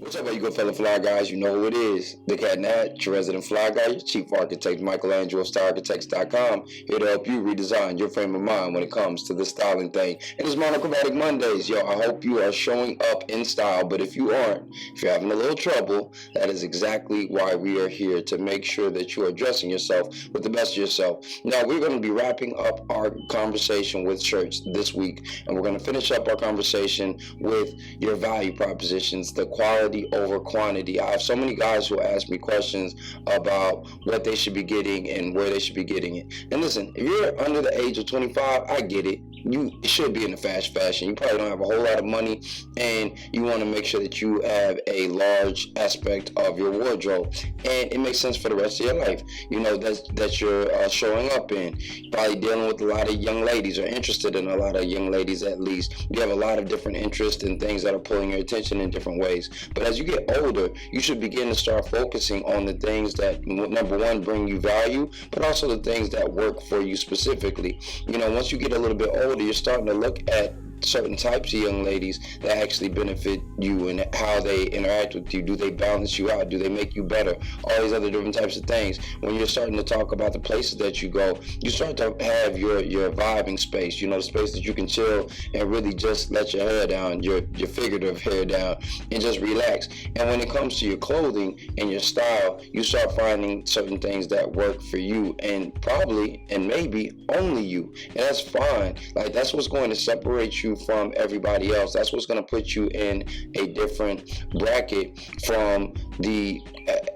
What's up, all you good fellow fly guys? You know who it is. The Cat Nat, your resident fly guy, your chief architect, Michelangelo, StarArchitects.com, here to help you redesign your frame of mind when it comes to the styling thing. And it's Monochromatic Mondays. Yo, I hope you are showing up in style, but if you aren't, if you're having a little trouble, that is exactly why we are here, to make sure that you are dressing yourself with the best of yourself. Now, we're going to be wrapping up our conversation with shirts this week, and we're going to finish up our conversation with your value propositions, the quality over quantity. I have so many guys who ask me questions about what they should be getting and where they should be getting it. And listen, if you're under the age of 25, I get it. You should be in the fast fashion. You probably don't have a whole lot of money, and you want to make sure that you have a large aspect of your wardrobe, and it makes sense for the rest of your life. You know that you're showing up in. Probably dealing with a lot of young ladies, or interested in a lot of young ladies at least. You have a lot of different interests and things that are pulling your attention in different ways. But as you get older, you should begin to start focusing on the things that, number one, bring you value, but also the things that work for you specifically. You know, once you get a little bit older, you're starting to look at certain types of young ladies that actually benefit you and how they interact with you. Do they balance you out? Do they make you better? All these other different types of things. When you're starting to talk about the places that you go, you start to have your vibing space, you know, the space that you can chill and really just let your hair down, your figurative hair down, and just relax. And when it comes to your clothing and your style, you start finding certain things that work for you, and probably and maybe only you. And that's fine. Like, that's what's going to separate you from everybody else. That's what's going to put you in a different bracket from the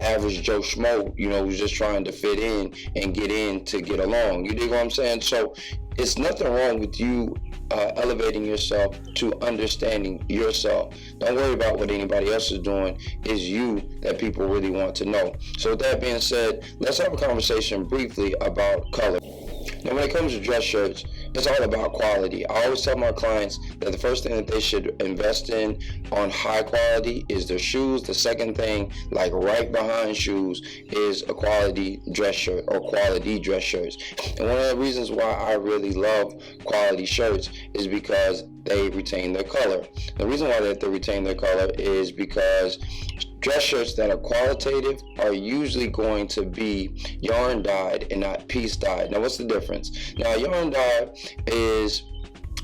average Joe Schmo, you know, who's just trying to fit in and get in to get along. You dig what I'm saying? So it's nothing wrong with you elevating yourself to understanding yourself. Don't worry about what anybody else is doing. It's you that people really want to know. So with that being said, let's have a conversation briefly about color. Now, when it comes to dress shirts, it's all about quality. I always tell my clients that the first thing that they should invest in on high quality is their shoes. The second thing, like right behind shoes, is a quality dress shirt or quality dress shirts. And one of the reasons why I really love quality shirts is because they retain their color. The reason why they retain their color is because dress shirts that are qualitative are usually going to be yarn dyed and not piece dyed. Now, what's the difference? Now, yarn dye is,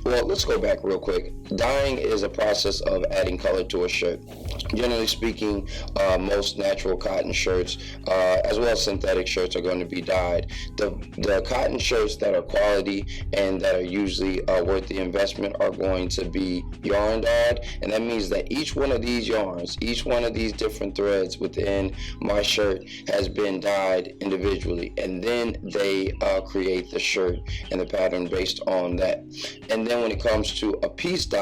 well, let's go back real quick. Dyeing is a process of adding color to a shirt. Generally speaking, most natural cotton shirts, as well as synthetic shirts, are going to be dyed. The cotton shirts that are quality and that are usually worth the investment are going to be yarn dyed, and that means that each one of these yarns, each one of these different threads within my shirt has been dyed individually, and then they create the shirt and the pattern based on that. And then when it comes to a piece dye,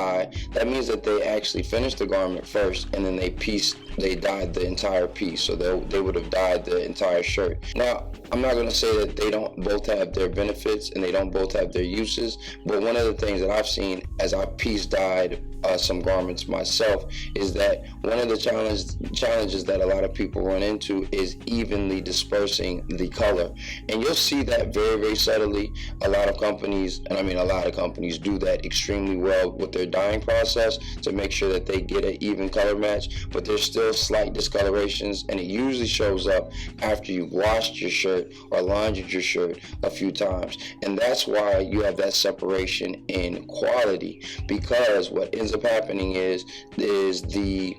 that means that they actually finished the garment first, and then they dyed the entire piece. So they would have dyed the entire shirt. Now, I'm not going to say that they don't both have their benefits and they don't both have their uses, but one of the things that I've seen as I piece dyed some garments myself is that one of the challenges that a lot of people run into is evenly dispersing the color. And you'll see that very, very subtly. A lot of companies do that extremely well with their dyeing process to make sure that they get an even color match, but there's still slight discolorations, and it usually shows up after you've washed your shirt or laundered your shirt a few times. And that's why you have that separation in quality, because what ends up happening is the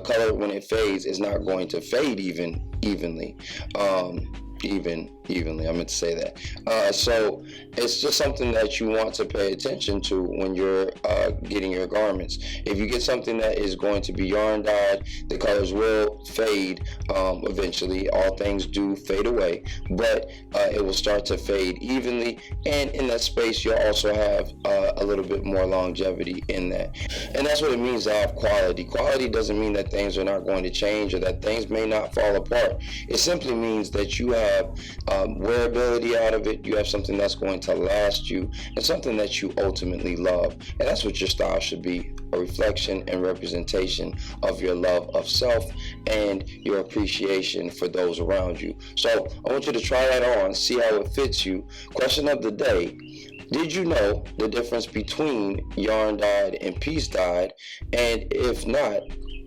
color, when it fades, is not going to fade evenly. I meant to say that. So it's just something that you want to pay attention to when you're getting your garments. If you get something that is going to be yarn dyed, the colors will fade eventually. All things do fade away, but it will start to fade evenly, and in that space you'll also have a little bit more longevity in that. And that's what it means to have quality. Quality doesn't mean that things are not going to change or that things may not fall apart. It simply means that you have wearability out of it. You have something that's going to last you, and something that you ultimately love. And that's what your style should be: a reflection and representation of your love of self and your appreciation for those around you. So I want you to try that on, see how it fits you. Question of the day: did you know the difference between yarn dyed and piece dyed? And if not,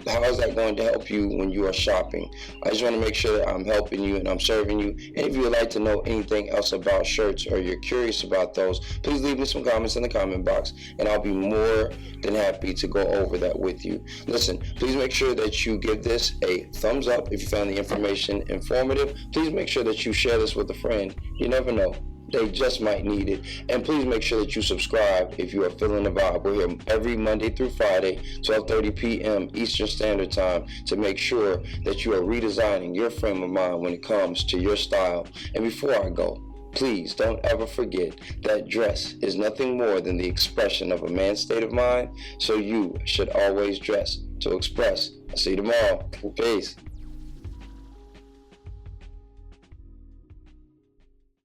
how is that going to help you when you are shopping? I just want to make sure that I'm helping you and I'm serving you. And if you would like to know anything else about shirts or you're curious about those, please leave me some comments in the comment box and I'll be more than happy to go over that with you. Listen, please make sure that you give this a thumbs up if you found the information informative. Please make sure that you share this with a friend. You never know, they just might need it. And please make sure that you subscribe if you are feeling the vibe. We're here every Monday through Friday, 12:30 p.m. Eastern Standard Time, to make sure that you are redesigning your frame of mind when it comes to your style. And before I go, please don't ever forget that dress is nothing more than the expression of a man's state of mind, so you should always dress to express. I'll see you tomorrow. Peace.